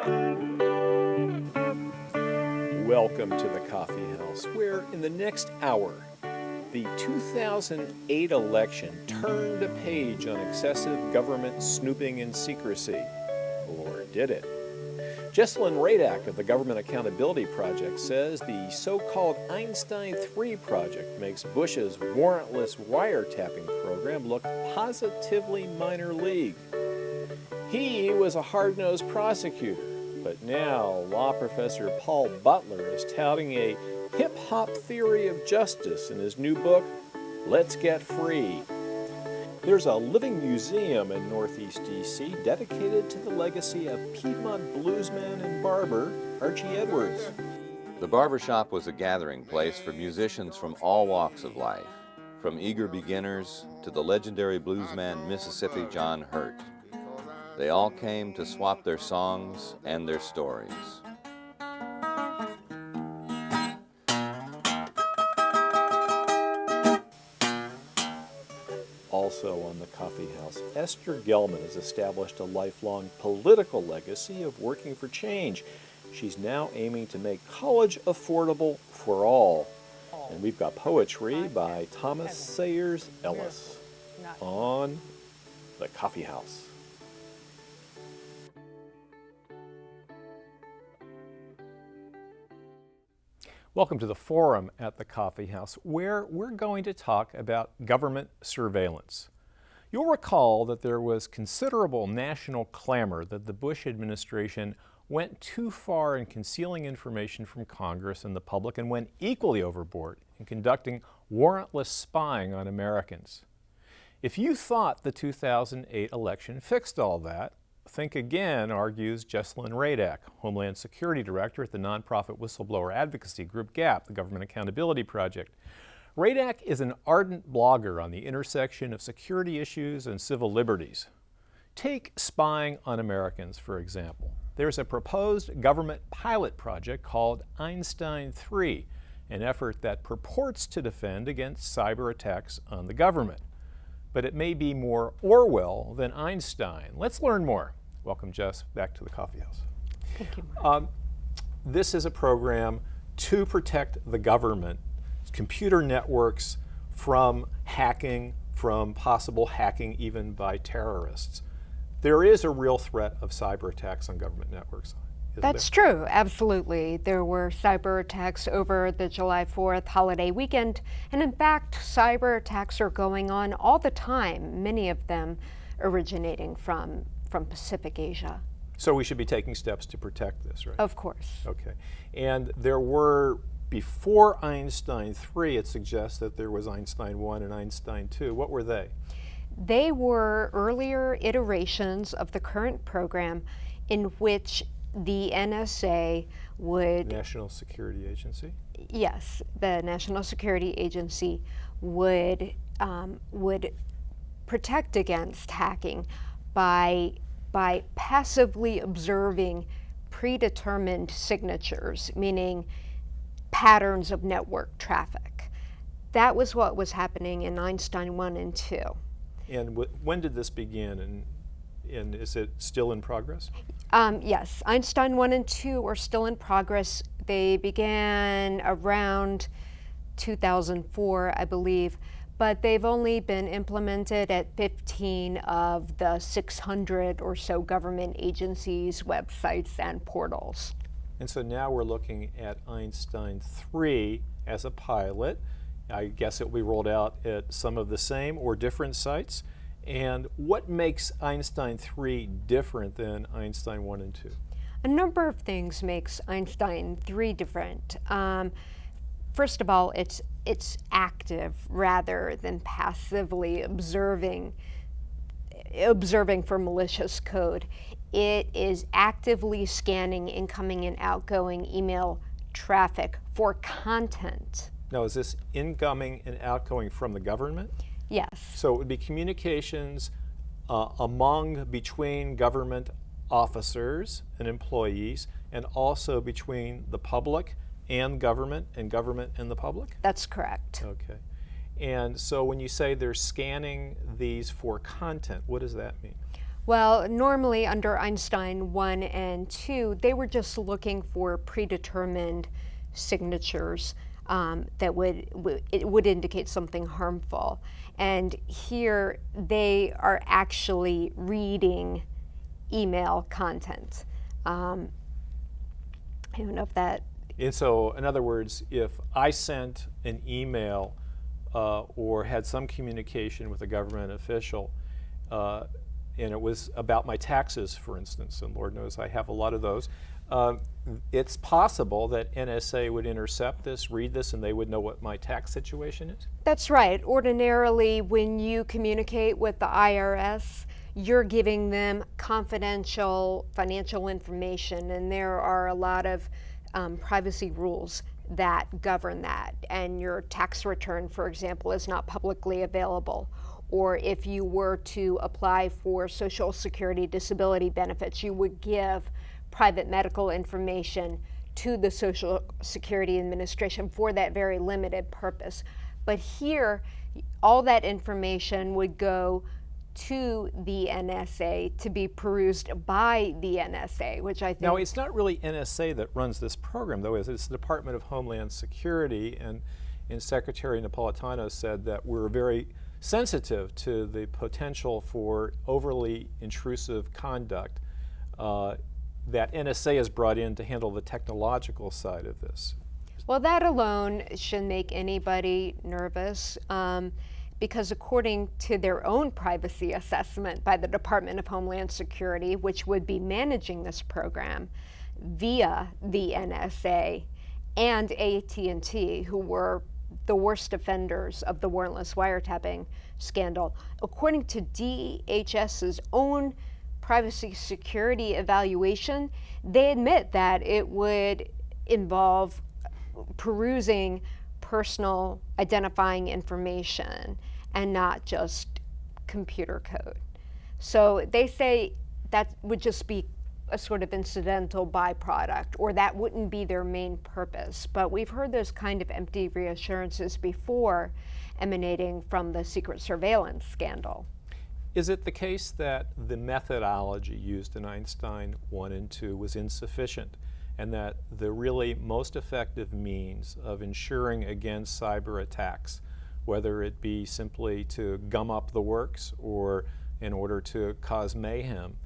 Welcome to the Coffee House, where in the next hour, the 2008 election turned a page on excessive government snooping and secrecy. Or did it? Jesselyn Radack of the Government Accountability Project says the so-called Einstein 3 project makes Bush's warrantless wiretapping program look positively minor league. He was a hard-nosed prosecutor, but now law professor Paul Butler is touting a hip-hop theory of justice in his new book, Let's Get Free. There's a living museum in Northeast D.C. dedicated to the legacy of Piedmont bluesman and barber Archie Edwards. The barbershop was a gathering place for musicians from all walks of life, from eager beginners to the legendary bluesman Mississippi John Hurt. They all came to swap their songs and their stories. Also on the Coffee House, Esther Gelman has established a lifelong political legacy of working for change. She's now aiming to make college affordable for all. And we've got poetry by Thomas Sayers Ellis on the Coffee House. Welcome to the forum at the Coffee House, where we're going to talk about government surveillance. You'll recall that there was considerable national clamor that the Bush administration went too far in concealing information from Congress and the public and went equally overboard in conducting warrantless spying on Americans. If you thought the 2008 election fixed all that, think again, argues Jesselyn Radack, Homeland Security Director at the nonprofit whistleblower advocacy group GAP, the Government Accountability Project. Radack is an ardent blogger on the intersection of security issues and civil liberties. Take spying on Americans, for example. There's a proposed government pilot project called Einstein 3, an effort that purports to defend against cyber attacks on the government. But it may be more Orwell than Einstein. Let's learn more. Welcome, Jess, back to the Coffee House. Thank you. This is a program to protect the government, computer networks, from hacking, from possible hacking even by terrorists. There is a real threat of cyber attacks on government networks. That's true, absolutely. There were cyber attacks over the July 4th holiday weekend, and in fact, cyber attacks are going on all the time, many of them originating from Pacific Asia. So we should be taking steps to protect this, right? Of course. Okay. And there were, before Einstein 3, it suggests that there was Einstein 1 and Einstein 2. What were they? They were earlier iterations of the current program in which the NSA would... National Security Agency? Yes, the National Security Agency would protect against hacking by passively observing predetermined signatures, meaning patterns of network traffic. That was what was happening in Einstein 1 and 2. And when did this begin, and is it still in progress? Yes, Einstein 1 and 2 are still in progress. They began around 2004, I believe, but they've only been implemented at 15 of the 600 or so government agencies, websites, and portals. And so now we're looking at Einstein 3 as a pilot. I guess it will be rolled out at some of the same or different sites. And what makes Einstein 3 different than Einstein 1 and 2? A number of things makes Einstein 3 different. First of all, it's active rather than passively observing for malicious code. It is actively scanning incoming and outgoing email traffic for content. Now, is this incoming and outgoing from the government? Yes. So it would be communications between government officers and employees, and also between the public and government and the public? That's correct. Okay. And so when you say they're scanning these for content, what does that mean? Well, normally under Einstein 1 and 2, they were just looking for predetermined signatures that would indicate something harmful. And here they are actually reading email content. I don't know if that... And so, in other words, if I sent an email or had some communication with a government official, and it was about my taxes, for instance, and Lord knows I have a lot of those, it's possible that NSA would intercept this, read this, and they would know what my tax situation is? That's right. Ordinarily, when you communicate with the IRS, you're giving them confidential financial information, and there are a lot of privacy rules that govern that. And your tax return, for example, is not publicly available. Or if you were to apply for Social Security disability benefits, you would give private medical information to the Social Security Administration for that very limited purpose. But here, all that information would go to the NSA to be perused by the NSA, which I think... Now, it's not really NSA that runs this program, though, is it? It's the Department of Homeland Security, and Secretary Napolitano said that we're very sensitive to the potential for overly intrusive conduct that NSA has brought in to handle the technological side of this. Well, that alone should make anybody nervous because according to their own privacy assessment by the Department of Homeland Security, which would be managing this program via the NSA and AT&T, who were the worst offenders of the warrantless wiretapping scandal, according to DHS's own privacy security evaluation, they admit that it would involve perusing personal identifying information and not just computer code. So they say that would just be a sort of incidental byproduct, or that wouldn't be their main purpose. But we've heard those kind of empty reassurances before emanating from the secret surveillance scandal. Is it the case that the methodology used in Einstein 1 and 2 was insufficient, and that the really most effective means of ensuring against cyber attacks, whether it be simply to gum up the works or in order to cause mayhem,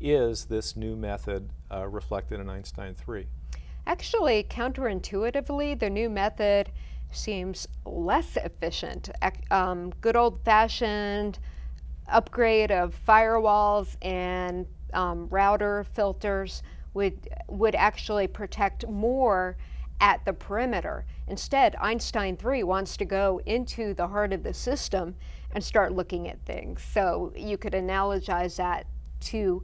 is this new method reflected in Einstein 3? Actually, counterintuitively, the new method seems less efficient. Good old-fashioned upgrade of firewalls and router filters would actually protect more at the perimeter. Instead, Einstein 3 wants to go into the heart of the system and start looking at things. So you could analogize that to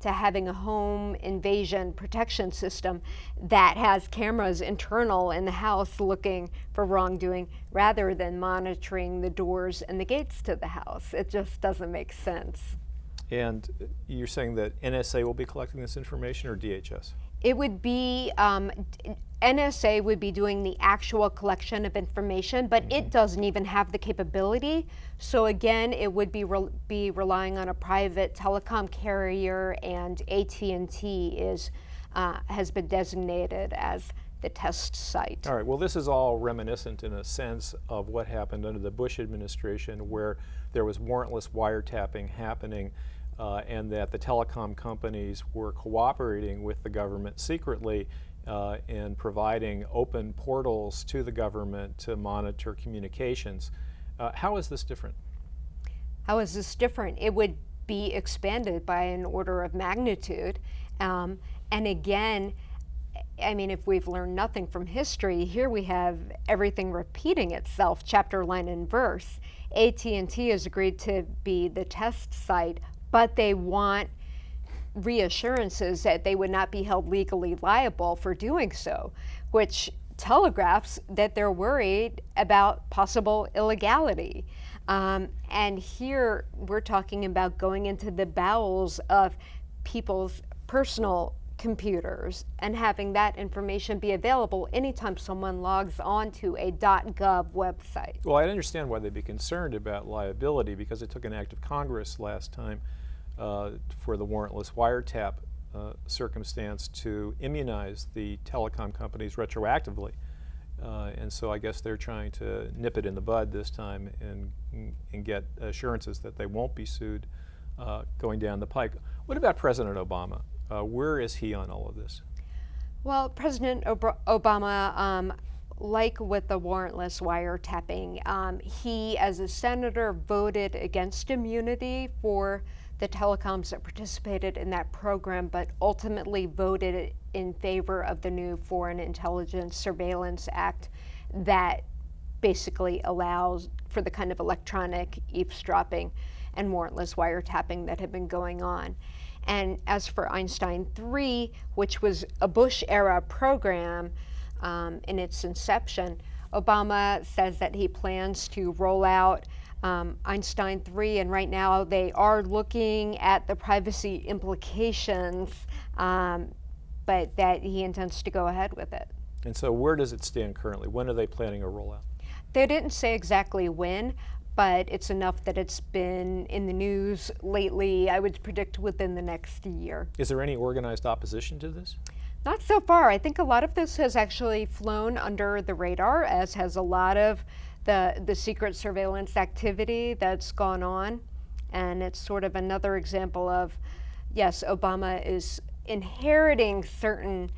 having a home invasion protection system that has cameras internal in the house looking for wrongdoing rather than monitoring the doors and the gates to the house. It just doesn't make sense. And you're saying that NSA will be collecting this information, or DHS? It would be, NSA would be doing the actual collection of information, but it doesn't even have the capability. So again, it would be relying on a private telecom carrier, and AT&T has been designated as the test site. All right, well, this is all reminiscent in a sense of what happened under the Bush administration, where there was warrantless wiretapping happening, and that the telecom companies were cooperating with the government secretly in providing open portals to the government to monitor communications. How is this different? How is this different? It would be expanded by an order of magnitude. And again, I mean, if we've learned nothing from history, here we have everything repeating itself, chapter, line, and verse. AT&T has agreed to be the test site, but they want reassurances that they would not be held legally liable for doing so, which telegraphs that they're worried about possible illegality. And here we're talking about going into the bowels of people's personal computers and having that information be available anytime someone logs on to a .gov website. Well, I understand why they'd be concerned about liability, because it took an act of Congress last time for the warrantless wiretap circumstance to immunize the telecom companies retroactively. And so I guess they're trying to nip it in the bud this time and get assurances that they won't be sued going down the pike. What about President Obama? Where is he on all of this? Well, President Obama, like with the warrantless wiretapping, he, as a senator, voted against immunity for the telecoms that participated in that program, but ultimately voted in favor of the new Foreign Intelligence Surveillance Act that basically allows for the kind of electronic eavesdropping and warrantless wiretapping that had been going on. And as for Einstein 3, which was a Bush-era program in its inception, Obama says that he plans to roll out Einstein 3, and right now they are looking at the privacy implications, but that he intends to go ahead with it. And so where does it stand currently? When are they planning a rollout? They didn't say exactly when, but it's enough that it's been in the news lately. I would predict within the next year. Is there any organized opposition to this? Not so far. I think a lot of this has actually flown under the radar, as has a lot of the secret surveillance activity that's gone on. And it's sort of another example of, yes, Obama is inheriting certain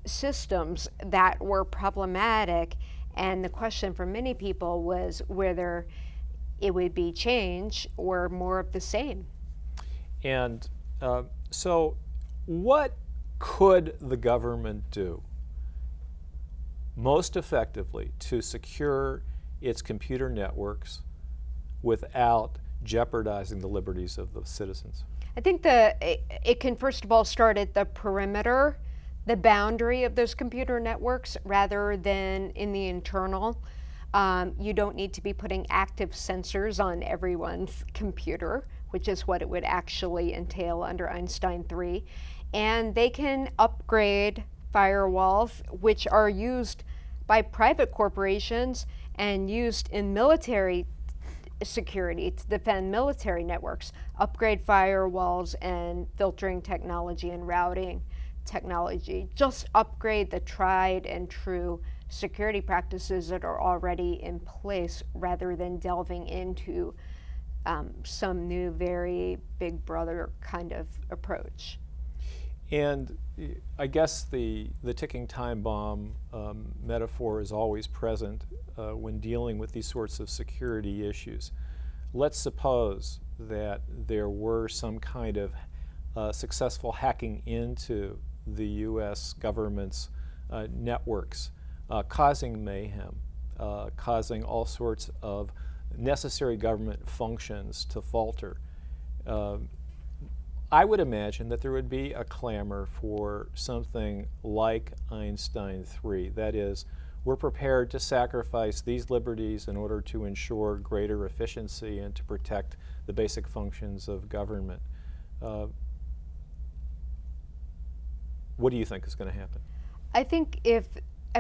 systems that were problematic, and the question for many people was whether it would be change or more of the same. And so what could the government do most effectively to secure its computer networks without jeopardizing the liberties of the citizens? I think it can first of all start at the perimeter, the boundary of those computer networks, rather than in the internal. You don't need to be putting active sensors on everyone's computer, which is what it would actually entail under Einstein 3. And they can upgrade firewalls, which are used by private corporations and used in military security to defend military networks. Upgrade firewalls and filtering technology and routing technology. Just upgrade the tried and true security practices that are already in place, rather than delving into some new, very big brother kind of approach. And I guess the ticking time bomb metaphor is always present when dealing with these sorts of security issues. Let's suppose that there were some kind of successful hacking into the U.S. government's networks, causing mayhem, causing all sorts of necessary government functions to falter. I would imagine that there would be a clamor for something like Einstein 3. That is, we're prepared to sacrifice these liberties in order to ensure greater efficiency and to protect the basic functions of government. What do you think is going to happen? I think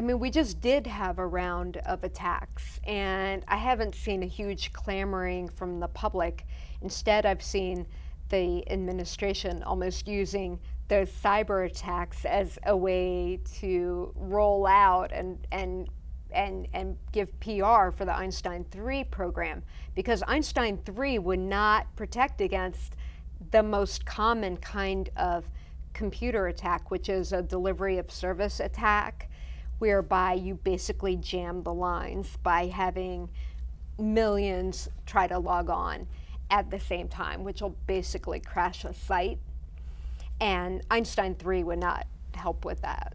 we just did have a round of attacks, and I haven't seen a huge clamoring from the public. Instead, I've seen the administration almost using those cyber attacks as a way to roll out and give PR for the Einstein 3 program, because Einstein 3 would not protect against the most common kind of computer attack, which is a delivery of service attack, whereby you basically jam the lines by having millions try to log on at the same time, which will basically crash a site. And Einstein 3 would not help with that.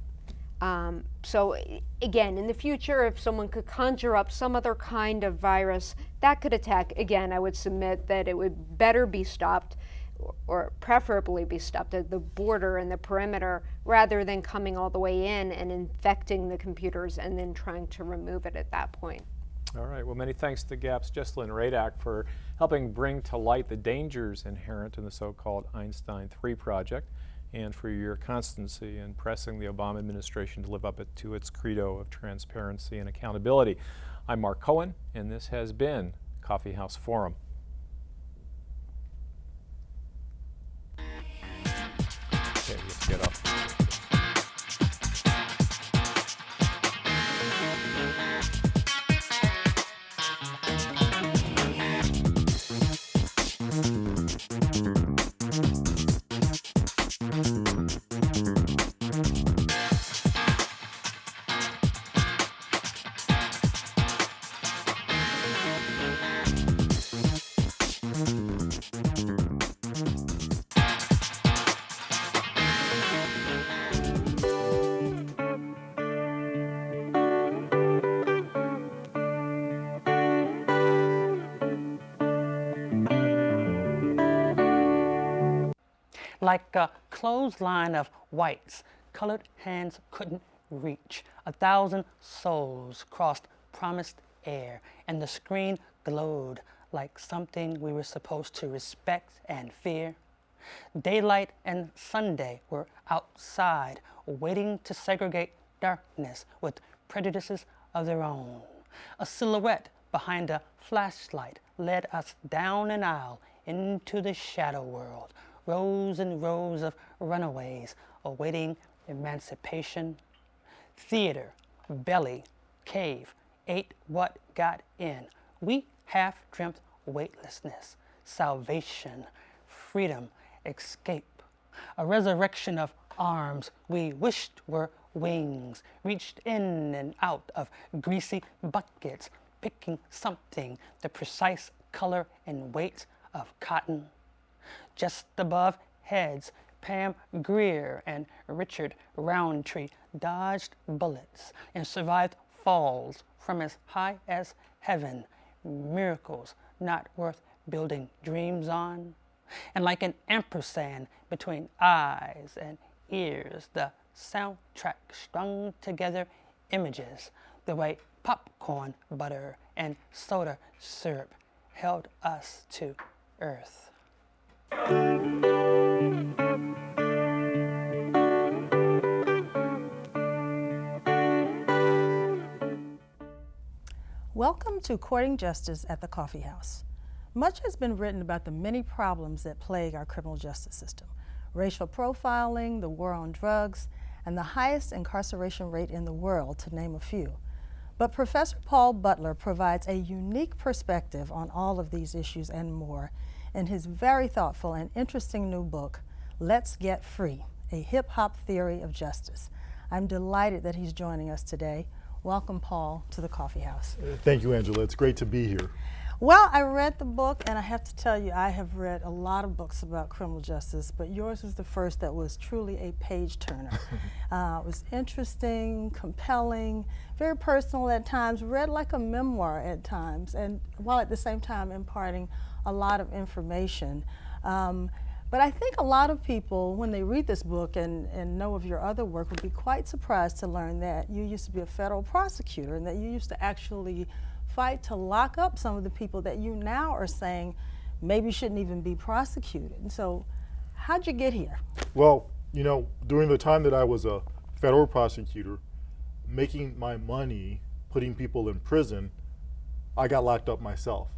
So again, in the future, if someone could conjure up some other kind of virus that could attack, again, I would submit that it would better be stopped, or preferably be stopped at the border and the perimeter, rather than coming all the way in and infecting the computers and then trying to remove it at that point. All right, well, many thanks to GAP's Jesselyn Radack for helping bring to light the dangers inherent in the so-called Einstein 3 project, and for your constancy in pressing the Obama administration to live up to its credo of transparency and accountability. I'm Mark Cohen, and this has been Coffee House Forum. Like a clothesline of whites, colored hands couldn't reach. 1,000 souls crossed promised air, and the screen glowed like something we were supposed to respect and fear. Daylight and Sunday were outside, waiting to segregate darkness with prejudices of their own. A silhouette behind a flashlight led us down an aisle into the shadow world. Rows and rows of runaways awaiting emancipation. Theater, belly, cave, ate what got in. We half dreamt weightlessness, salvation, freedom, escape. A resurrection of arms we wished were wings, reached in and out of greasy buckets, picking something, the precise color and weight of cotton. Just above heads, Pam Grier and Richard Roundtree dodged bullets and survived falls from as high as heaven, miracles not worth building dreams on. And like an ampersand between eyes and ears, the soundtrack strung together images, the way popcorn butter and soda syrup held us to earth. Welcome to Courting Justice at the Coffee House. Much has been written about the many problems that plague our criminal justice system: racial profiling, the war on drugs, and the highest incarceration rate in the world, to name a few. But Professor Paul Butler provides a unique perspective on all of these issues and more in his very thoughtful and interesting new book, Let's Get Free, A Hip-Hop Theory of Justice. I'm delighted that he's joining us today. Welcome, Paul, to the Coffee House. Thank you, Angela. It's great to be here. Well, I read the book, and I have to tell you, I have read a lot of books about criminal justice, but yours was the first that was truly a page-turner. It was interesting, compelling, very personal at times, read like a memoir at times, and while at the same time imparting a lot of information. But I think a lot of people, when they read this book and know of your other work, would be quite surprised to learn that you used to be a federal prosecutor and that you used to actually fight to lock up some of the people that you now are saying maybe shouldn't even be prosecuted. And so how'd you get here? Well, you know, during the time that I was a federal prosecutor, making my money putting people in prison, I got locked up myself.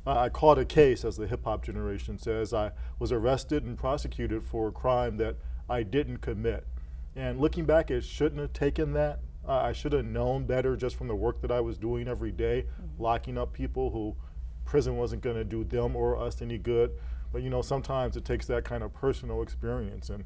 I caught a case, as the hip-hop generation says. I was arrested and prosecuted for a crime that I didn't commit. And looking back, it shouldn't have taken that. I should have known better just from the work that I was doing every day, locking up people who prison wasn't going to do them or us any good. But you know, sometimes it takes that kind of personal experience, and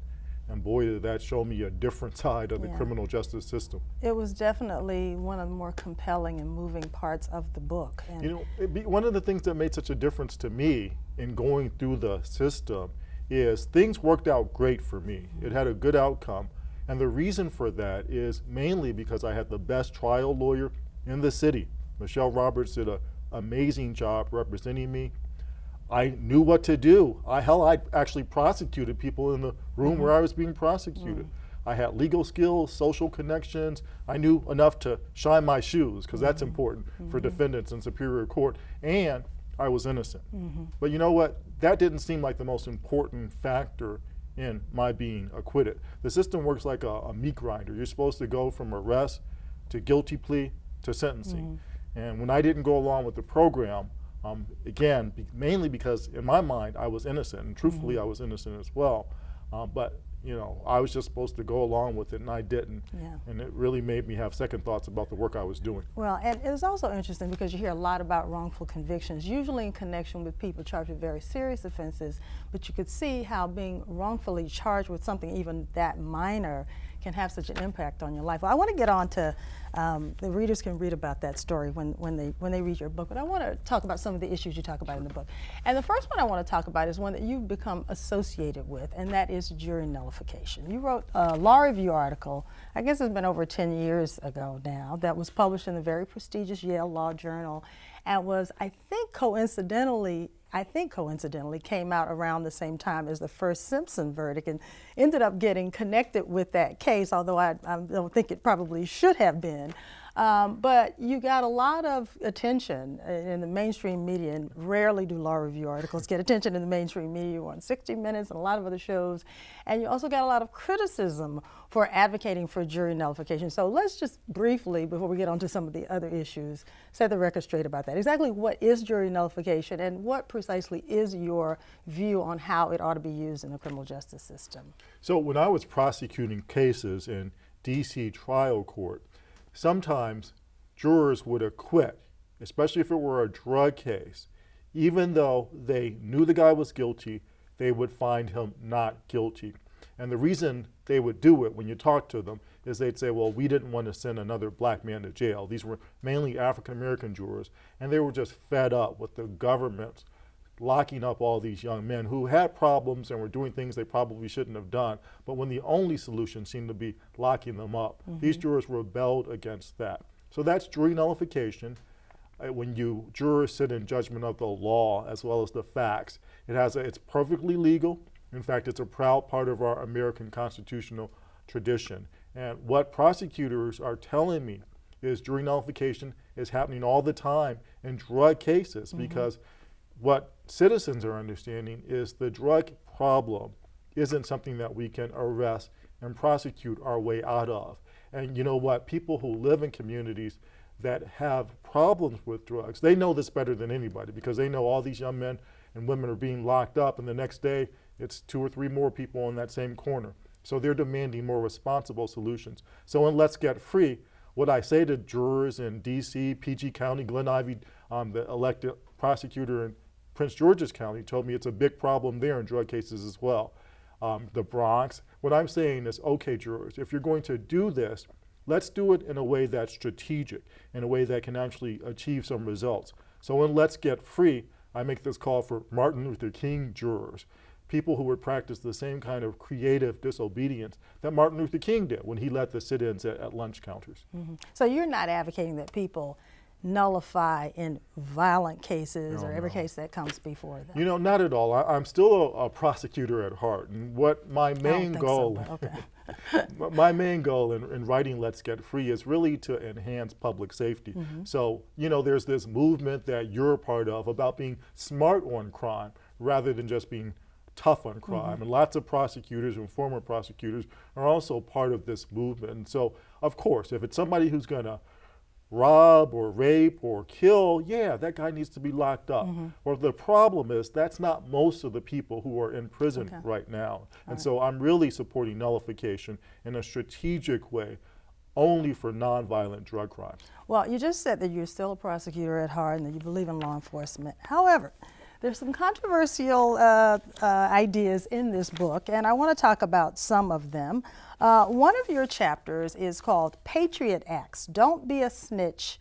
boy, did that show me a different side of the criminal justice system. It was definitely one of the more compelling and moving parts of the book. And you know, one of the things that made such a difference to me in going through the system is things worked out great for me. It had a good outcome. And the reason for that is mainly because I had the best trial lawyer in the city. Michelle Roberts did an amazing job representing me. I knew what to do. I actually prosecuted people in the room where I was being prosecuted. I had legal skills, social connections. I knew enough to shine my shoes, because that's important for defendants in Superior Court. And I was innocent. But you know what? That didn't seem like the most important factor in my being acquitted. The system works like a meat grinder. You're supposed to go from arrest to guilty plea to sentencing. And when I didn't go along with the program, again, mainly because in my mind I was innocent, and truthfully I was innocent as well. But you know, I was just supposed to go along with it, and I didn't. Yeah. And it really made me have second thoughts about the work I was doing. Well, and it was also interesting because you hear a lot about wrongful convictions, usually in connection with people charged with very serious offenses, but you could see how being wrongfully charged with something even that minor can have such an impact on your life. Well, I want to get on to, the readers can read about that story when they read your book, but I want to talk about some of the issues you talk about in the book. And the first one I want to talk about is one that you've become associated with, and that is jury nullification. You wrote a law review article, I guess it's been over 10 years ago now, that was published in the very prestigious Yale Law Journal, and was, I think coincidentally came out around the same time as the first Simpson verdict, and ended up getting connected with that case, although I don't think it probably should have been. But you got a lot of attention in the mainstream media, and rarely do law review articles get attention in the mainstream media. You were on 60 Minutes and a lot of other shows, and you also got a lot of criticism for advocating for jury nullification. So let's just briefly, before we get on to some of the other issues, set the record straight about that. Exactly what is jury nullification, and what precisely is your view on how it ought to be used in the criminal justice system? So when I was prosecuting cases in D.C. trial court, sometimes jurors would acquit, especially if it were a drug case. Even though they knew the guy was guilty, they would find him not guilty. And the reason they would do it when you talk to them is they'd say, well, we didn't want to send another black man to jail. These were mainly African-American jurors, and they were just fed up with the government locking up all these young men who had problems and were doing things they probably shouldn't have done. But when the only solution seemed to be locking them up, these jurors rebelled against that. So that's jury nullification. When jurors sit in judgment of the law as well as the facts, it's perfectly legal. In fact, it's a proud part of our American constitutional tradition. And what prosecutors are telling me is jury nullification is happening all the time in drug cases, because what citizens are understanding is the drug problem isn't something that we can arrest and prosecute our way out of. And you know what? People who live in communities that have problems with drugs, they know this better than anybody, because they know all these young men and women are being locked up, and the next day it's 2 or 3 more people in that same corner. So they're demanding more responsible solutions. So in Let's Get Free, what I say to jurors in D.C., PG County, Glen Ivy, the elected prosecutor in Prince George's County, told me it's a big problem there in drug cases as well. The Bronx, what I'm saying is, okay, jurors, if you're going to do this, let's do it in a way that's strategic, in a way that can actually achieve some results. So in Let's Get Free, I make this call for Martin Luther King jurors, people who would practice the same kind of creative disobedience that Martin Luther King did when he let the sit-ins at lunch counters. So you're not advocating that people nullify in violent cases or every case that comes before them? You know, not at all. I'm still a prosecutor at heart, and what my main goal, my main goal in writing Let's Get Free is really to enhance public safety. So, you know, there's this movement that you're a part of about being smart on crime rather than just being tough on crime. And lots of prosecutors and former prosecutors are also part of this movement. And so, of course, if it's somebody who's going to rob or rape or kill, yeah, that guy needs to be locked up. Well, the problem is that's not most of the people who are in prison right now. And so I'm really supporting nullification in a strategic way, only for nonviolent drug crimes. Well, you just said that you're still a prosecutor at heart and that you believe in law enforcement. However, there's some controversial ideas in this book, and I want to talk about some of them. One of your chapters is called Patriot Acts. Don't be a snitch,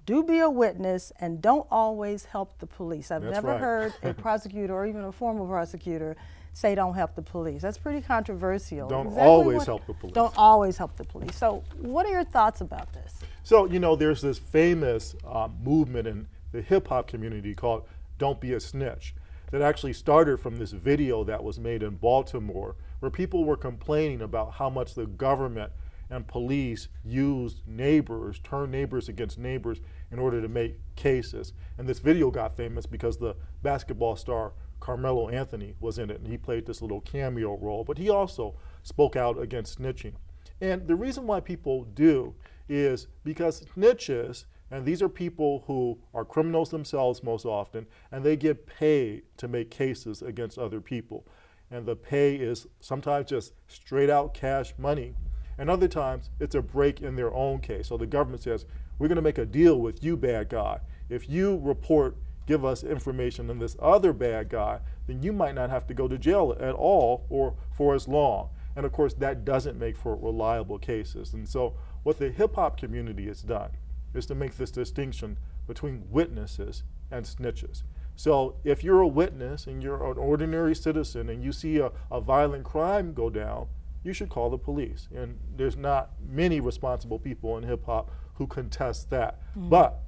do be a witness, and don't always help the police. I've never heard a prosecutor or even a former prosecutor say don't help the police. That's pretty controversial. Don't always help the police. Don't always help the police. So what are your thoughts about this? So, you know, there's this famous movement in the hip-hop community called Don't Be a Snitch that actually started from this video that was made in Baltimore, where people were complaining about how much the government and police used neighbors, turned neighbors against neighbors in order to make cases. And this video got famous because the basketball star Carmelo Anthony was in it, and he played this little cameo role, but he also spoke out against snitching. And the reason why people do is because snitches, and these are people who are criminals themselves most often, and they get paid to make cases against other people. and the pay is sometimes just straight out cash money, and other times it's a break in their own case. So the government says, we're going to make a deal with you, bad guy. If you report, give us information on this other bad guy, then you might not have to go to jail at all or for as long. And of course, that doesn't make for reliable cases. And so what the hip hop community has done is to make this distinction between witnesses and snitches. So if you're a witness and you're an ordinary citizen and you see a violent crime go down, you should call the police. And there's not many responsible people in hip hop who contest that. But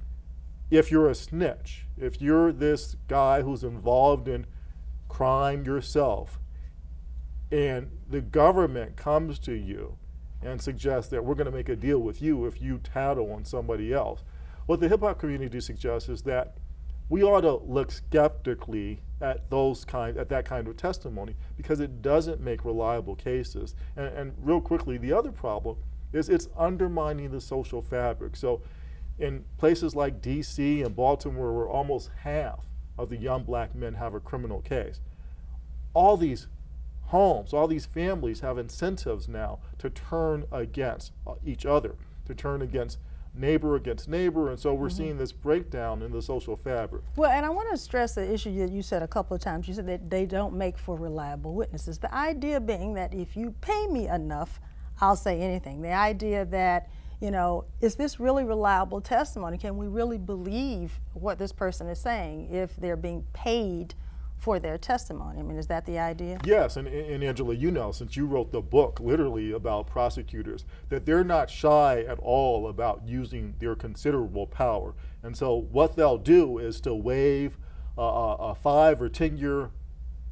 if you're a snitch, if you're this guy who's involved in crime yourself, and the government comes to you and suggests that we're going to make a deal with you if you tattle on somebody else, what the hip hop community suggests is that we ought to look skeptically at that kind of testimony, because it doesn't make reliable cases. And real quickly, the other problem is it's undermining the social fabric. So in places like DC and Baltimore, where almost half of the young black men have a criminal case, all these homes, all these families have incentives now to turn against each other, to turn against neighbor, and so we're seeing this breakdown in the social fabric. Well, and I want to stress the issue that you said a couple of times. You said that they don't make for reliable witnesses. The idea being that if you pay me enough, I'll say anything. The idea that, you know, is this really reliable testimony? Can we really believe what this person is saying if they're being paid for their testimony? I mean, is that the idea? Yes, and Angela, you know, since you wrote the book literally about prosecutors, that they're not shy at all about using their considerable power. And so what they'll do is to waive a 5 or 10 year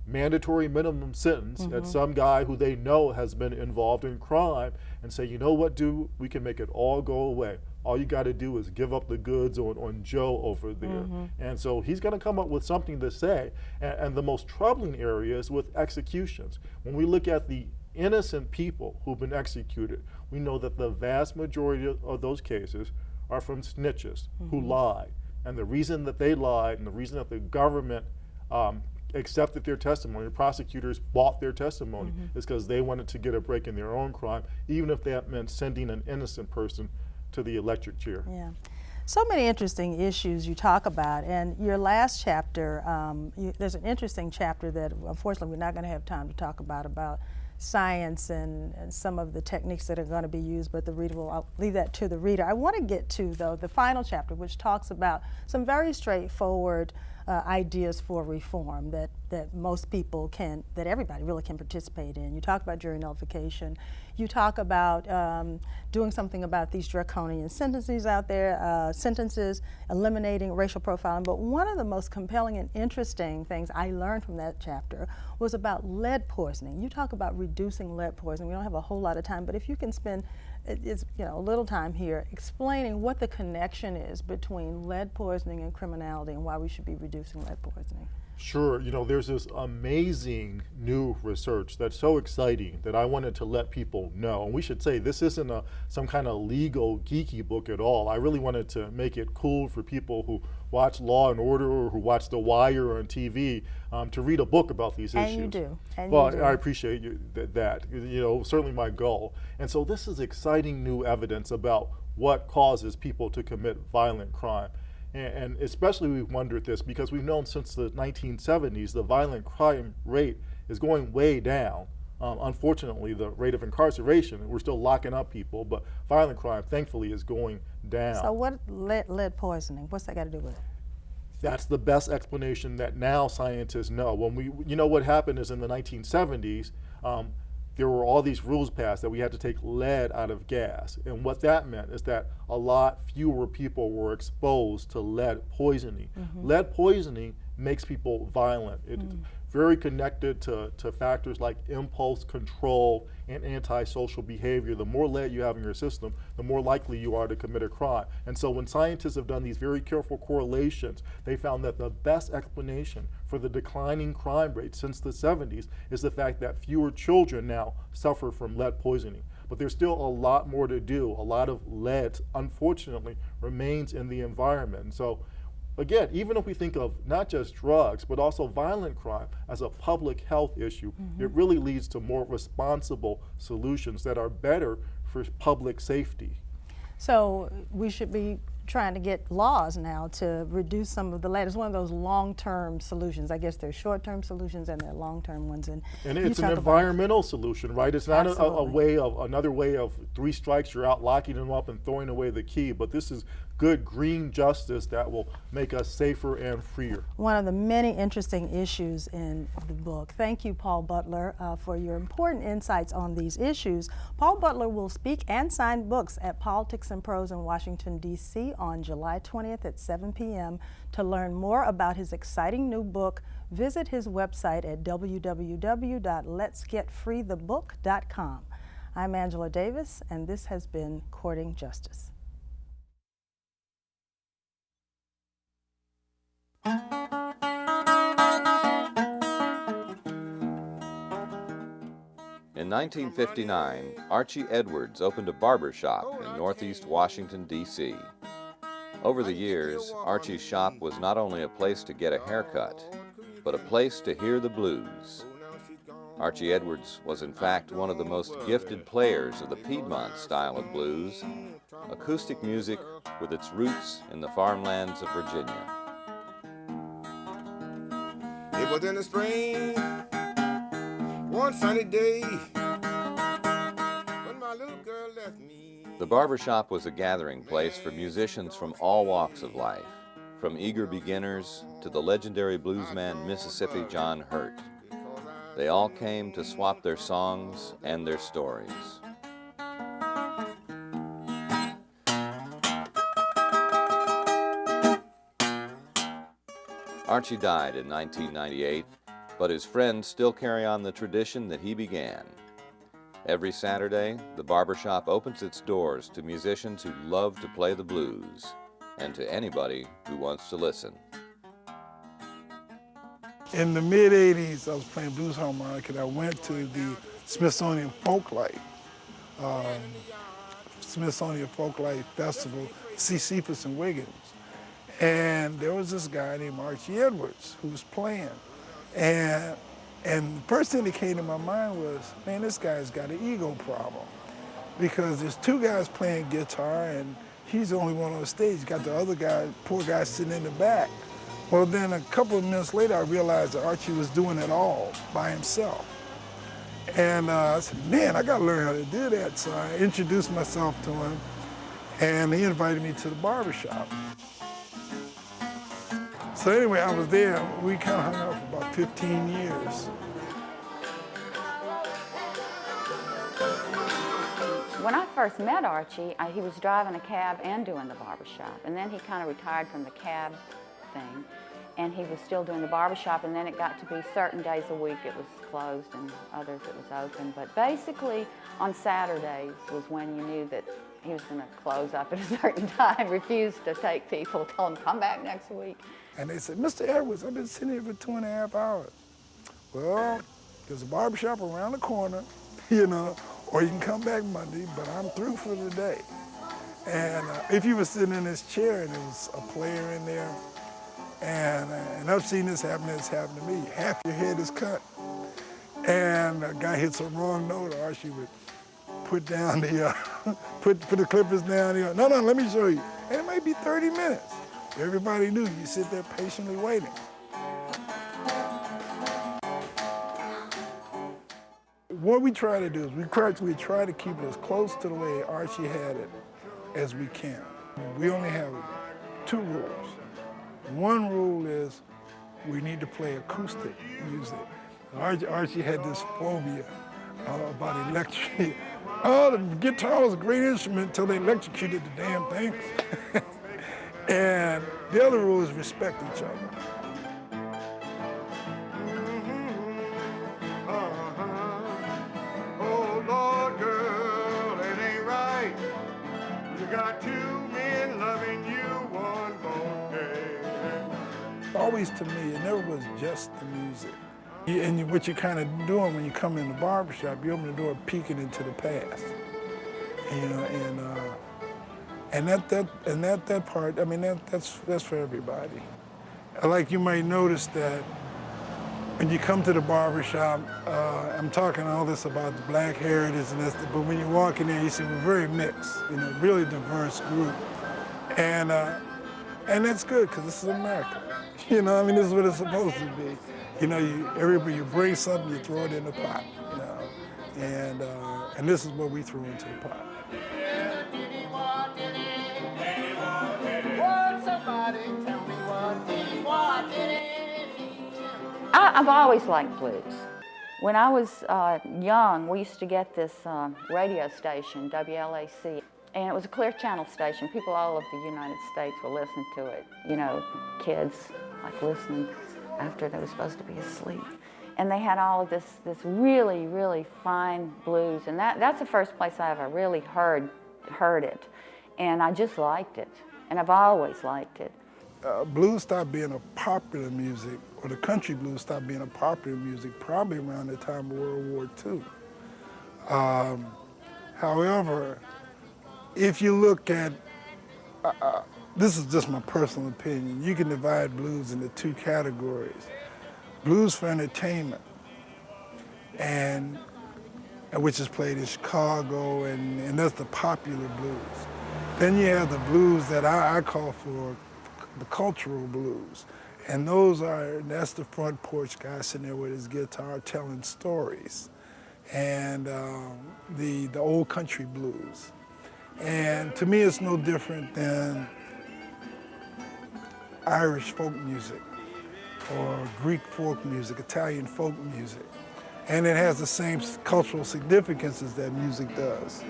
mandatory minimum sentence at some guy who they know has been involved in crime, and say, you know what, dude, we can make it all go away. All you got to do is give up the goods on Joe over there. And so he's going to come up with something to say. And the most troubling area is with executions. When we look at the innocent people who've been executed, we know that the vast majority of those cases are from snitches who lied. And the reason that they lied, and the reason that the government accepted their testimony, the prosecutors bought their testimony, is because they wanted to get a break in their own crime, even if that meant sending an innocent person to the electric chair. Yeah. So many interesting issues you talk about, and your last chapter, there's an interesting chapter that unfortunately we're not going to have time to talk about science and some of the techniques that are going to be used, but I'll leave that to the reader. I want to get to, though, the final chapter, which talks about some very straightforward ideas for reform that most people can, that everybody really can participate in. You talk about jury nullification. You talk about doing something about these draconian sentences out there, eliminating racial profiling. But one of the most compelling and interesting things I learned from that chapter was about lead poisoning. You talk about reducing lead poisoning. We don't have a whole lot of time, but if you can spend a little time here explaining what the connection is between lead poisoning and criminality and why we should be reducing lead poisoning. Sure, you know, there's this amazing new research that's so exciting that I wanted to let people know. And we should say this isn't some kind of legal geeky book at all. I really wanted to make it cool for people who watch Law and Order or who watch The Wire on TV to read a book about these issues. And you do. I appreciate that. You know, certainly my goal. And so this is exciting new evidence about what causes people to commit violent crime. And especially we've wondered this because we've known since the 1970s the violent crime rate is going way down. Unfortunately, the rate of incarceration, we're still locking up people, but violent crime, thankfully, is going down. So what lead poisoning, what's that got to do with it? That's the best explanation that now scientists know. What happened is in the 1970s, there were all these rules passed that we had to take lead out of gas. And what that meant is that a lot fewer people were exposed to lead poisoning. Lead poisoning makes people violent. It's very connected to factors like impulse control and antisocial behavior. The more lead you have in your system, the more likely you are to commit a crime. And so when scientists have done these very careful correlations, they found that the best explanation for the declining crime rate since the 70s is the fact that fewer children now suffer from lead poisoning. But there's still a lot more to do. A lot of lead, unfortunately, remains in the environment. And so again, even if we think of not just drugs, but also violent crime as a public health issue, it really leads to more responsible solutions that are better for public safety. So we should be trying to get laws now to reduce some of the lead. It's one of those long-term solutions. I guess there's short-term solutions and there are long-term ones. And it's an environmental solution, right? It's not another way of 3 strikes, you're out locking them up and throwing away the key, but this is good green justice that will make us safer and freer. One of the many interesting issues in the book. Thank you, Paul Butler, for your important insights on these issues. Paul Butler will speak and sign books at Politics and Prose in Washington, D.C. on July 20th at 7 p.m. To learn more about his exciting new book, visit his website at www.letsgetfreethebook.com. I'm Angela Davis, and this has been Courting Justice. In 1959, Archie Edwards opened a barber shop in Northeast Washington, D.C. Over the years, Archie's shop was not only a place to get a haircut, but a place to hear the blues. Archie Edwards was in fact one of the most gifted players of the Piedmont style of blues, acoustic music with its roots in the farmlands of Virginia. It was in the spring, one sunny day, when my little girl left me. The barbershop was a gathering place for musicians from all walks of life, from eager beginners to the legendary bluesman Mississippi John Hurt. They all came to swap their songs and their stories. Archie died in 1998, but his friends still carry on the tradition that he began. Every Saturday, the barbershop opens its doors to musicians who love to play the blues, and to anybody who wants to listen. In the mid-'80s, I was playing blues harmonica, and I went to the Smithsonian Folklife Festival to see Cephas and Wiggins. And there was this guy named Archie Edwards who was playing. And the first thing that came to my mind was, man, this guy's got an ego problem. Because there's 2 guys playing guitar, and he's the only one on the stage. Got the other guy, poor guy, sitting in the back. Well, then a couple of minutes later, I realized that Archie was doing it all by himself. And I said, man, I gotta learn how to do that. So I introduced myself to him, and he invited me to the barbershop. So anyway, I was there. We kind of hung out for about 15 years. When I first met Archie, he was driving a cab and doing the barbershop. And then he kind of retired from the cab thing. And he was still doing the barbershop, and then it got to be certain days a week it was closed and others it was open. But basically, on Saturdays was when you knew that he was going to close up at a certain time, refused to take people, told them, come back next week. And they said, Mr. Edwards, I've been sitting here for 2.5 hours. Well, there's a barbershop around the corner, you know, or you can come back Monday, but I'm through for the day. And if you were sitting in this chair and there was a player in there, and I've seen this happen, it's happened to me. Half your head is cut. And a guy hits a wrong note, Archie would put down the, put the clippers down here. No, let me show you. And it might be 30 minutes. Everybody knew you sit there patiently waiting. What we try to do is we try to keep it as close to the way Archie had it as we can. We only have 2 rules. One rule is we need to play acoustic music. Archie had this phobia about electricity. Oh, the guitar was a great instrument until they electrocuted the damn thing. And the other rule is respect each other. Oh, Lord, girl, it ain't right. You got 2 men loving you one more day. Always to me, it never was just the music. And what you're kind of doing when you come in the barbershop, you open the door peeking into the past. You know, And that part, I mean, that's for everybody. Like you might notice that when you come to the barbershop, I'm talking all this about the black heritage and this, but when you walk in there, you see we're very mixed, you know, really diverse group. And that's good, because this is America. You know, I mean, this is what it's supposed to be. You know, you bring something, you throw it in the pot, you know, and this is what we threw into the pot. I've always liked blues. When I was young, we used to get this radio station, WLAC, and it was a clear channel station. People all over the United States were listening to it. You know, kids like listening after they were supposed to be asleep. And they had all of this really, really fine blues, and that's the first place I ever really heard it. And I just liked it, and I've always liked it. Blues stopped being a popular music, or the country blues stopped being a popular music probably around the time of World War II. However, if you look at, this is just my personal opinion, you can divide blues into two categories. Blues for entertainment, and which is played in Chicago, and that's the popular blues. Then you have the blues that I call for the cultural blues. And that's the front porch guy sitting there with his guitar telling stories. And the old country blues. And to me, it's no different than Irish folk music or Greek folk music, Italian folk music. And it has the same cultural significance as that music does.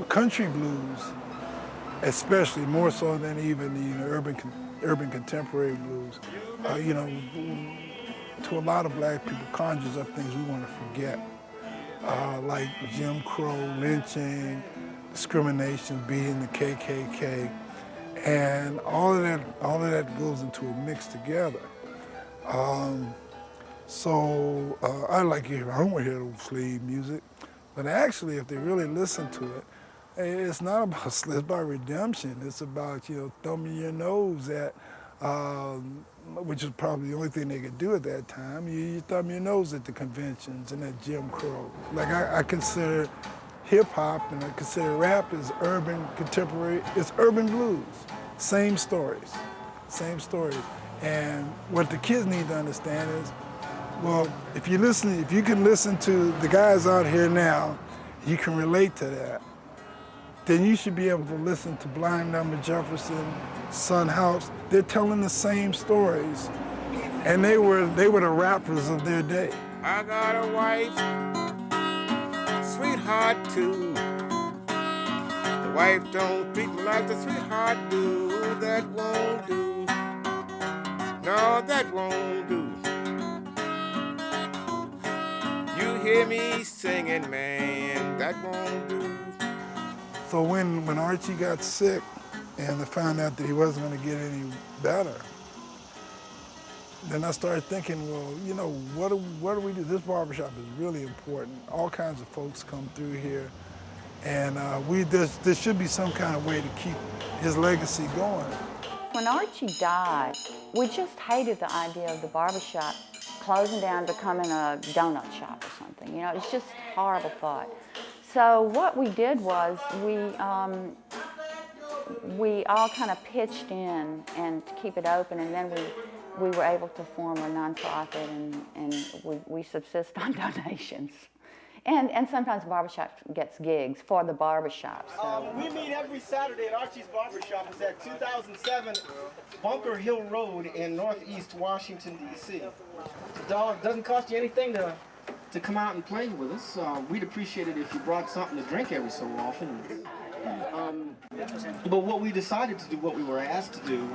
Country blues, especially more so than even the urban contemporary blues, you know, to a lot of black people conjures up things we want to forget, like Jim Crow, lynching, discrimination, beating the KKK, and all of that goes into a mix together. So I like to hear, I don't want to hear old slave music, but actually, if they really listen to it, it's not about it's about redemption. It's about, you know, thumbing your nose at, which is probably the only thing they could do at that time. You thumb your nose at the conventions and at Jim Crow. Like I consider hip hop and I consider rap as urban contemporary. It's urban blues. Same stories, same stories. And what the kids need to understand is, well, if you can listen to the guys out here now, you can relate to that, then you should be able to listen to Blind Number Jefferson, Son House. They're telling the same stories, and they were the rappers of their day. I got a wife, sweetheart too. The wife don't treat me like the sweetheart do. That won't do. No, that won't do. You hear me singing, man, that won't do. So when Archie got sick and I found out that he wasn't going to get any better, then I started thinking, well, you know, what do we do? This barbershop is really important. All kinds of folks come through here, and there should be some kind of way to keep his legacy going. When Archie died, we just hated the idea of the barbershop closing down, becoming a donut shop or something. You know, it's just a horrible thought. So what we did was we all kind of pitched in and to keep it open, and then we were able to form a nonprofit, and we subsist on donations. And sometimes the barbershop gets gigs for the barbershop. So. We meet every Saturday at Archie's Barbershop. It's at 2007 Bunker Hill Road in Northeast Washington, D.C. It doesn't cost you anything to come out and play with us. We'd appreciate it if you brought something to drink every so often. but what we decided to do, what we were asked to do,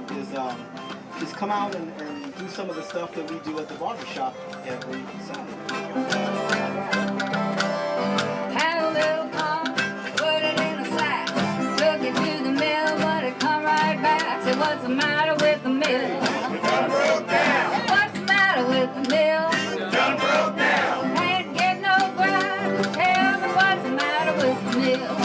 is come out and do some of the stuff that we do at the barbershop every Sunday. Had a little corn, put it in a sack, took it to the mill, but it come right back. Said, what's the matter with the mill? It done broke down. What's the matter with the mill? It done broke down. Can't get no grind. Tell me what's the matter with the mill?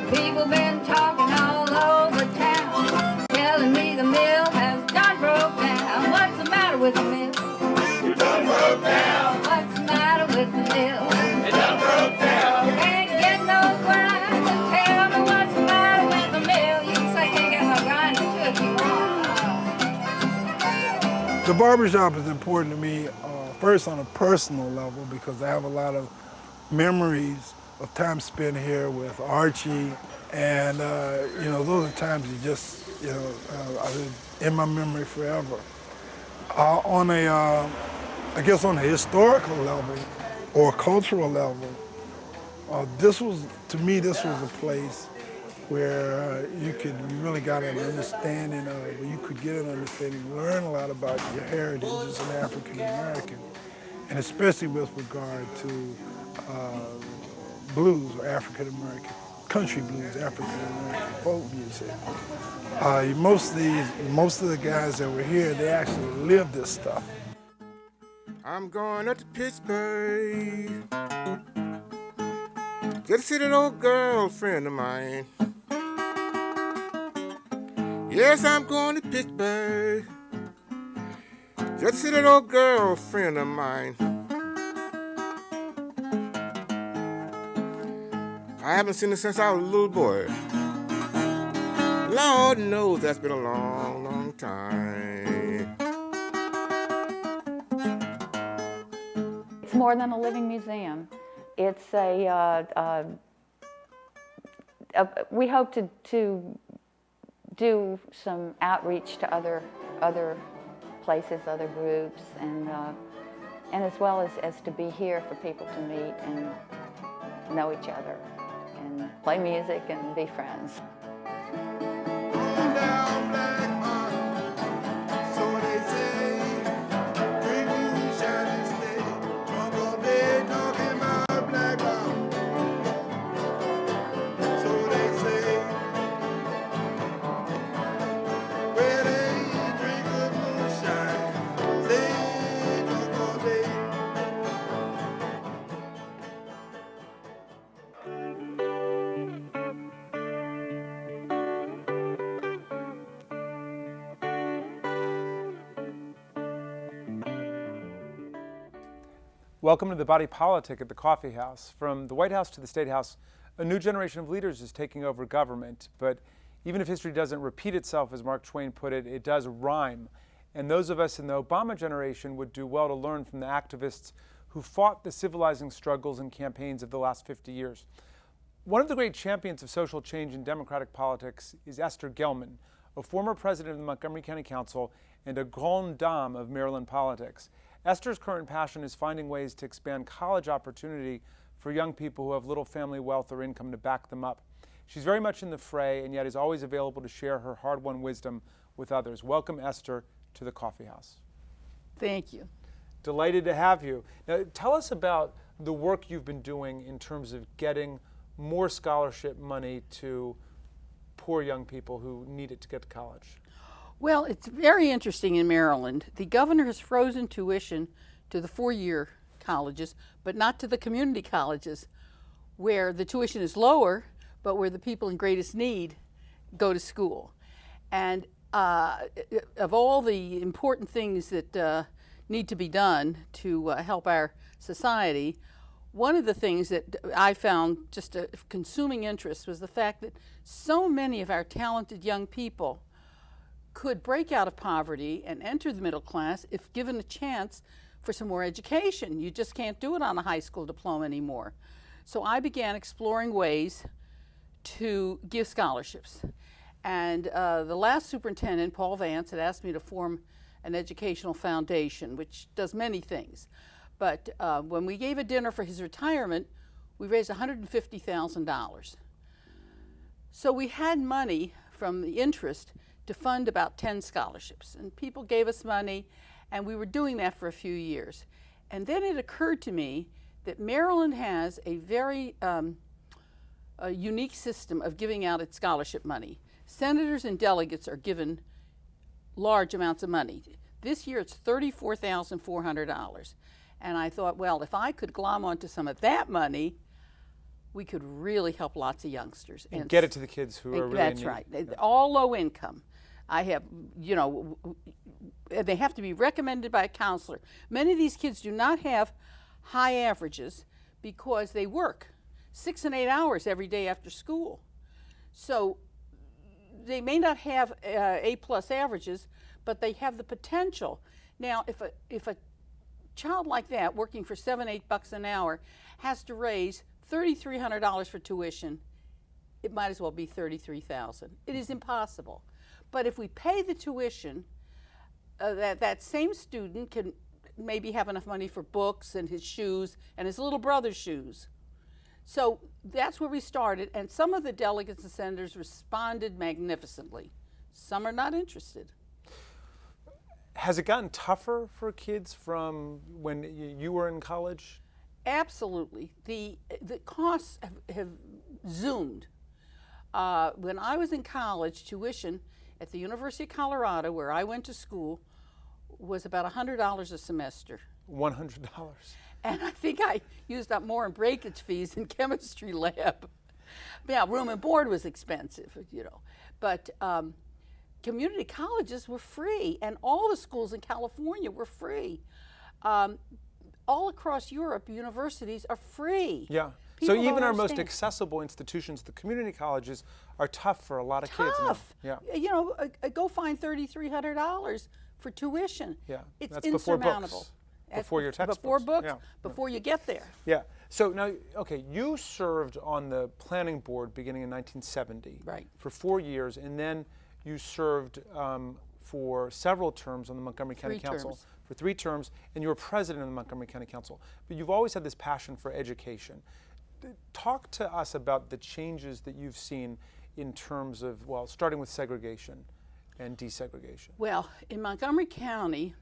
People been talking all over town, telling me the mill has done broke down. What's the matter with the mill? It done broke down. What's the matter with the mill? It done broke down. Can't get no grind. Tell me what's the matter with the mill? You can say can't get no grind too if you want. The barbershop is important to me, first on a personal level, because I have a lot of memories of time spent here with Archie, and you know, those are times that just, you know, are in my memory forever. On a, I guess on a historical level or cultural level, this was, to me, this was a place where you really got an understanding of, where you could get an understanding, learn a lot about your heritage as an African American, and especially with regard to blues or African American, country blues, African American folk music. Most of the guys that were here, they actually lived this stuff. I'm going up to Pittsburgh, just to see that old girlfriend of mine. Yes, I'm going to Pittsburgh, just to see that old girlfriend of mine. I haven't seen her since I was a little boy. Lord knows that's been a long, long time. It's more than a living museum. It's we hope to do some outreach to other places, other groups, and as well as to be here for people to meet and know each other and play music and be friends. Welcome to the Body Politic at the Coffee House. From the White House to the State House, a new generation of leaders is taking over government. But even if history doesn't repeat itself, as Mark Twain put it, it does rhyme. And those of us in the Obama generation would do well to learn from the activists who fought the civilizing struggles and campaigns of the last 50 years. One of the great champions of social change in democratic politics is Esther Gelman, a former president of the Montgomery County Council and a grande dame of Maryland politics. Esther's current passion is finding ways to expand college opportunity for young people who have little family wealth or income to back them up. She's very much in the fray and yet is always available to share her hard-won wisdom with others. Welcome, Esther, to the Coffee House. Thank you. Delighted to have you. Now, tell us about the work you've been doing in terms of getting more scholarship money to poor young people who need it to get to college. Well, it's very interesting in Maryland. The governor has frozen tuition to the four-year colleges, but not to the community colleges, where the tuition is lower, but where the people in greatest need go to school. And of all the important things that need to be done to help our society, one of the things that I found just a consuming interest was the fact that so many of our talented young people could break out of poverty and enter the middle class if given a chance for some more education. You just can't do it on a high school diploma anymore. So I began exploring ways to give scholarships. And the last superintendent, Paul Vance, had asked me to form an educational foundation, which does many things. But when we gave a dinner for his retirement, We raised $150,000. So we had money from the interest to fund about 10 scholarships. And people gave us money, and we were doing that for a few years. And then it occurred to me that Maryland has a very a unique system of giving out its scholarship money. Senators and delegates are given large amounts of money. This year it's $34,400. And I thought, well, if I could glom onto some of that money, we could really help lots of youngsters. And get it to the kids who are really That's in need. right. All low income. I have, you know, they have to be recommended by a counselor. Many of these kids do not have high averages because they work 6 and 8 hours every day after school. So they may not have A+ averages, but they have the potential. Now, if a child like that working for $7-8 an hour has to raise $3,300 for tuition, it might as well be $33,000. It is impossible. But if we pay the tuition, that same student can maybe have enough money for books and his shoes and his little brother's shoes. So that's where we started, and some of the delegates and senators responded magnificently. Some are not interested. Has it gotten tougher for kids from when you were in college? Absolutely. The costs have zoomed. When I was in college, tuition at the University of Colorado, where I went to school, was about $100 a semester. $100. And I think I used up more in breakage fees in chemistry lab. Yeah, room and board was expensive, you know. But community colleges were free, and all the schools in California were free. All across Europe, universities are free. Yeah. People so even don't our most understand. accessible institutions, the community colleges, are tough for a lot of kids. Tough. Yeah. You know, go find $3,300 for tuition. Yeah. It's That's before insurmountable. books. Before your textbooks. Before books, Yeah. before you get there. Yeah. So now, okay, you served on the planning board beginning in 1970. Right. For 4 years, and then you served for several terms on the Montgomery County 3 Council. terms. For 3 terms, and you were president of the Montgomery County Council. But you've always had this passion for education. Talk to us about the changes that you've seen in terms of, well, starting with segregation and desegregation. Well, in Montgomery County,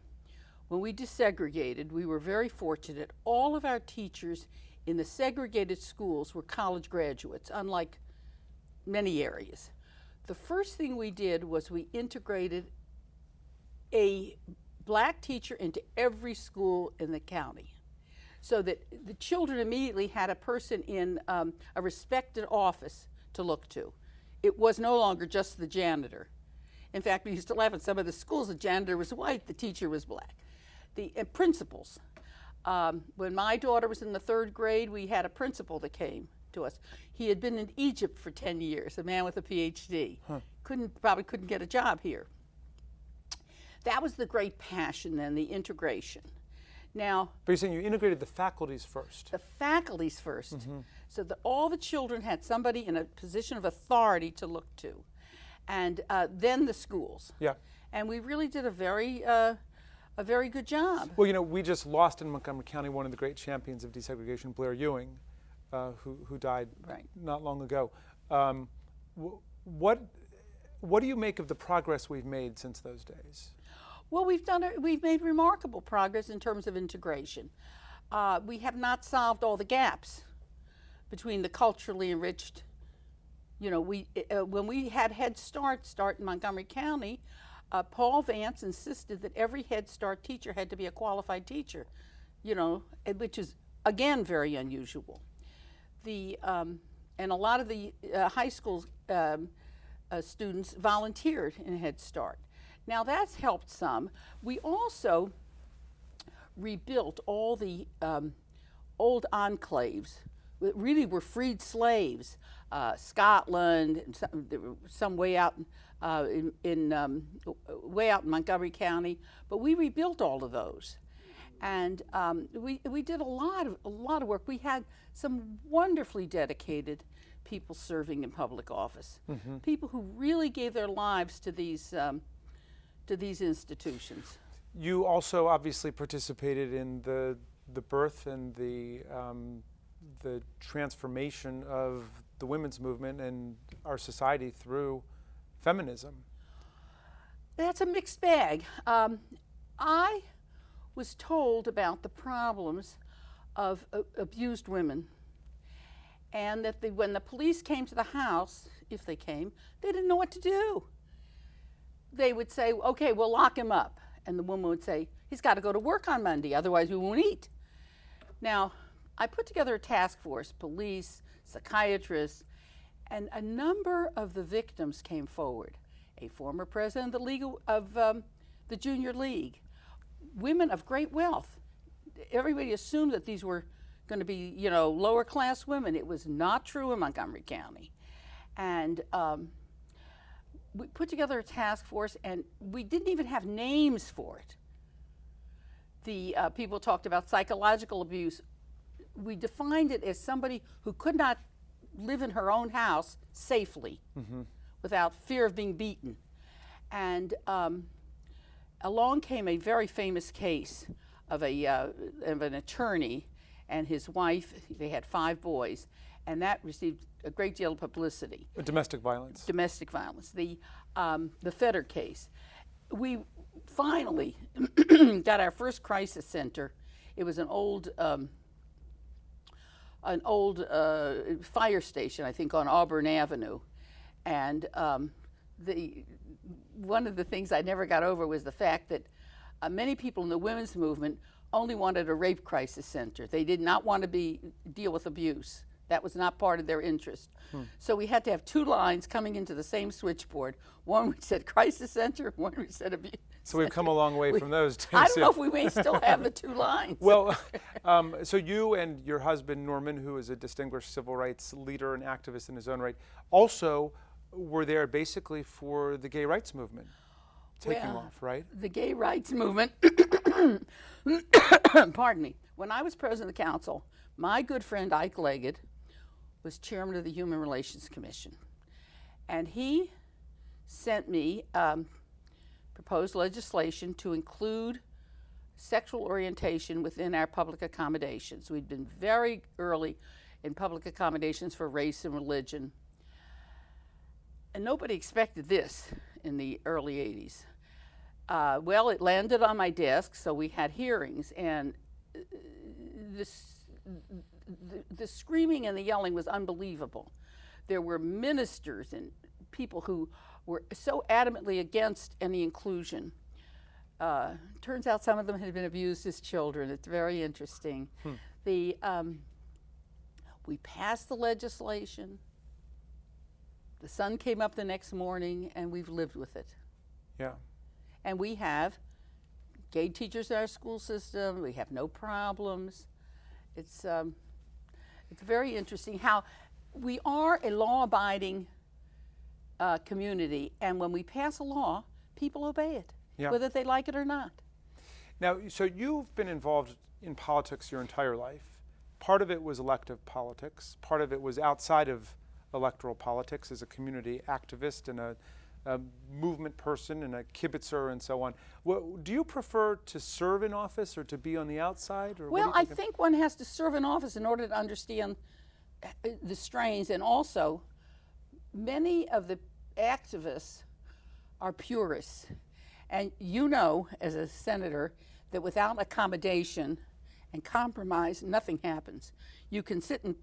when we desegregated, we were very fortunate. All of our teachers in the segregated schools were college graduates, unlike many areas. The first thing we did was we integrated a black teacher into every school in the county, so that the children immediately had a person in a respected office to look to. It was no longer just the janitor. In fact, we used to laugh at some of the schools, the janitor was white, the teacher was black. The principals. When my daughter was in the 3rd grade, we had a principal that came to us. He had been in Egypt for 10 years, a man with a PhD. Probably couldn't get a job here. That was the great passion then, the integration. Now, But you're saying you integrated the faculties first. the faculties first, so that all the children had somebody in a position of authority to look to, and then the schools. Yeah. And we really did a very good job. Well, you know, we just lost in Montgomery County one of the great champions of desegregation, Blair Ewing, who died not long ago. What do you make of the progress we've made since those days? Well, we've made remarkable progress in terms of integration. We have not solved all the gaps between the culturally enriched. You know, when we had Head Start in Montgomery County, Paul Vance insisted that every Head Start teacher had to be a qualified teacher, you know, which is, again, very unusual. And a lot of the high school students volunteered in Head Start. Now, that's helped some. We also rebuilt all the old enclaves that really were freed slaves, Scotland, and some way out way out in Montgomery County, but we rebuilt all of those, and we did a lot of work. We had some wonderfully dedicated people serving in public office, people who really gave their lives to these institutions. You also obviously participated in the birth and the the transformation of the women's movement and our society through feminism? That's a mixed bag. I was told about the problems of abused women, and that when the police came to the house, if they came, they didn't know what to do. They would say, okay, we'll lock him up. And the woman would say, he's got to go to work on Monday, otherwise we won't eat. Now, I put together a task force, police, psychiatrists, and a number of the victims came forward. A former president of the Junior League, women of great wealth. Everybody assumed that these were going to be, lower class women. It was not true in Montgomery County. And we put together a task force, and we didn't even have names for it. The people talked about psychological abuse. We defined it as somebody who could not live in her own house safely without fear of being beaten. And along came a very famous case of an attorney and his wife. They had 5 boys, and that received a great deal of publicity. Domestic violence. Domestic violence. The Fetter case. We finally got our first crisis center. It was an old fire station, I think, on Auburn Avenue, and one of the things I never got over was the fact that many people in the women's movement only wanted a rape crisis center. They did not want to deal with abuse. That was not part of their interest. So we had to have 2 lines coming into the same switchboard. One which said crisis center, one which said abuse. So we've come a long way from those days. I don't know if we may still have the 2 lines. Well, so you and your husband, Norman, who is a distinguished civil rights leader and activist in his own right, also were there basically for the gay rights movement taking off, right? The gay rights movement, pardon me, when I was president of the council, my good friend Ike Leggett was chairman of the Human Relations Commission. And he sent me proposed legislation to include sexual orientation within our public accommodations. We'd been very early in public accommodations for race and religion. And nobody expected this in the early 80s. Well, it landed on my desk, so we had hearings, and the screaming and the yelling was unbelievable. There were ministers and people who were so adamantly against any inclusion. Turns out some of them had been abused as children. It's very interesting. We passed the legislation. The sun came up the next morning, and we've lived with it. Yeah. And we have gay teachers in our school system. We have no problems. It's very interesting how we are a law-abiding community, and when we pass a law, people obey it, whether they like it or not. Now, so you've been involved in politics your entire life. Part of it was elective politics. Part of it was outside of electoral politics as a community activist and a movement person and a kibitzer and so on. Do you prefer to serve in office or to be on the outside? Or well, I think one has to serve in office in order to understand the strains, and also many of the activists are purists. And you know, as a senator, that without accommodation and compromise, nothing happens. You can sit and,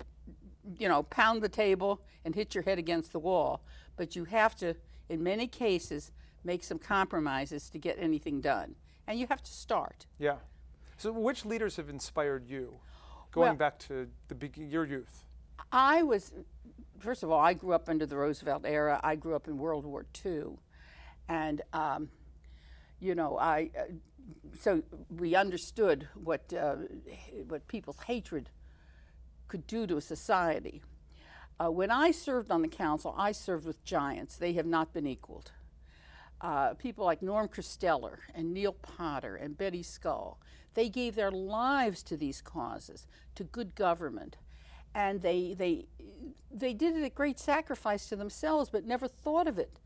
pound the table and hit your head against the wall, but you have to, in many cases, make some compromises to get anything done. And you have to start. Yeah. So which leaders have inspired you, going back to your youth? First of all, I grew up under the Roosevelt era. I grew up in World War II. And, so we understood what people's hatred could do to a society. When I served on the council, I served with giants. They have not been equaled. People like Norm Christeller and Neil Potter and Betty Scull, they gave their lives to these causes, to good government. And they did it at great sacrifice to themselves, but never thought of it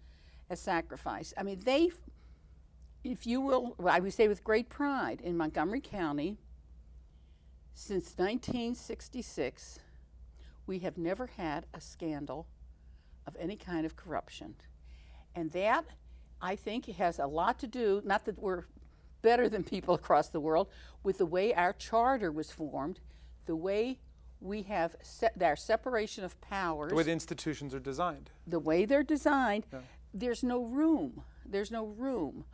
as sacrifice. I mean, if you will, I would say with great pride, in Montgomery County, since 1966, we have never had a scandal of any kind of corruption. And that, I think, has a lot to do, not that we're better than people across the world, with the way our charter was formed, the way we have our separation of powers. The way the institutions are designed. The way they're designed, there's no room. There's no room.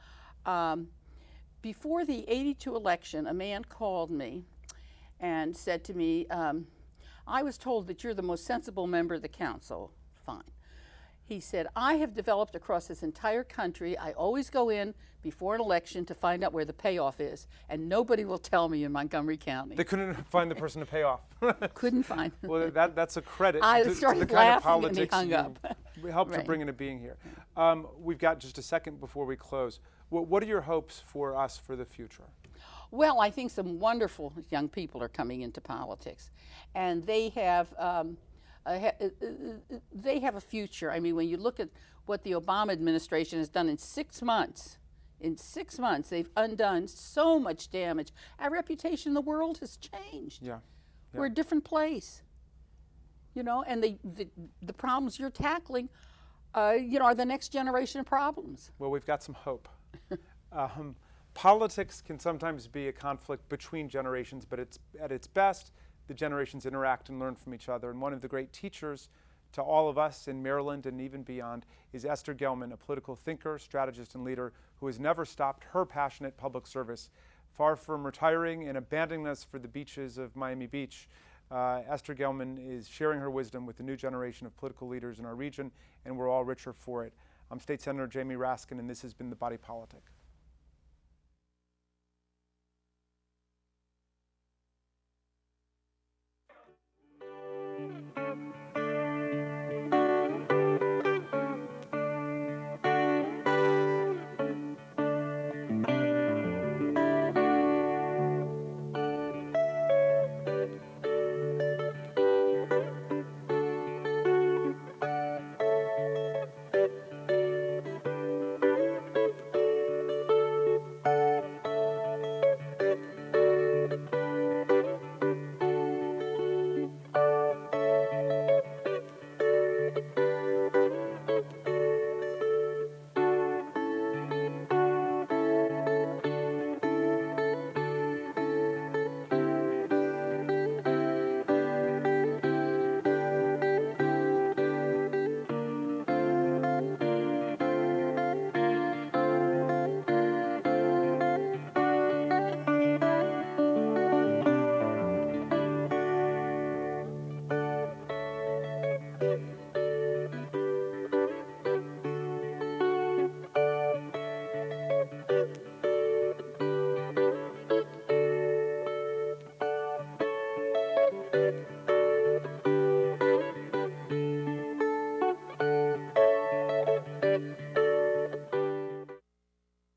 Before the '82 election, a man called me and said to me, I was told that you're the most sensible member of the council. Fine. He said, I have developed across this entire country, I always go in before an election to find out where the payoff is, and nobody will tell me in Montgomery County. They couldn't find the person to pay off. Couldn't find. Well, that's a credit I to started the kind of laughing and he politics hung up. you helped to Right. bring into being here. We've got just a second before we close. What are your hopes for us for the future? Well, I think some wonderful young people are coming into politics, and they have a future. I mean, when you look at what the Obama administration has done in 6 months, they've undone so much damage. Our reputation in the world has changed. Yeah. We're a different place, you know, and the problems you're tackling, are the next generation of problems. Well, we've got some hope. Politics can sometimes be a conflict between generations, but at its best, the generations interact and learn from each other. And one of the great teachers to all of us in Maryland and even beyond is Esther Gelman, a political thinker, strategist, and leader who has never stopped her passionate public service. Far from retiring and abandoning us for the beaches of Miami Beach, Esther Gelman is sharing her wisdom with the new generation of political leaders in our region, and we're all richer for it. I'm State Senator Jamie Raskin, and this has been The Body Politic.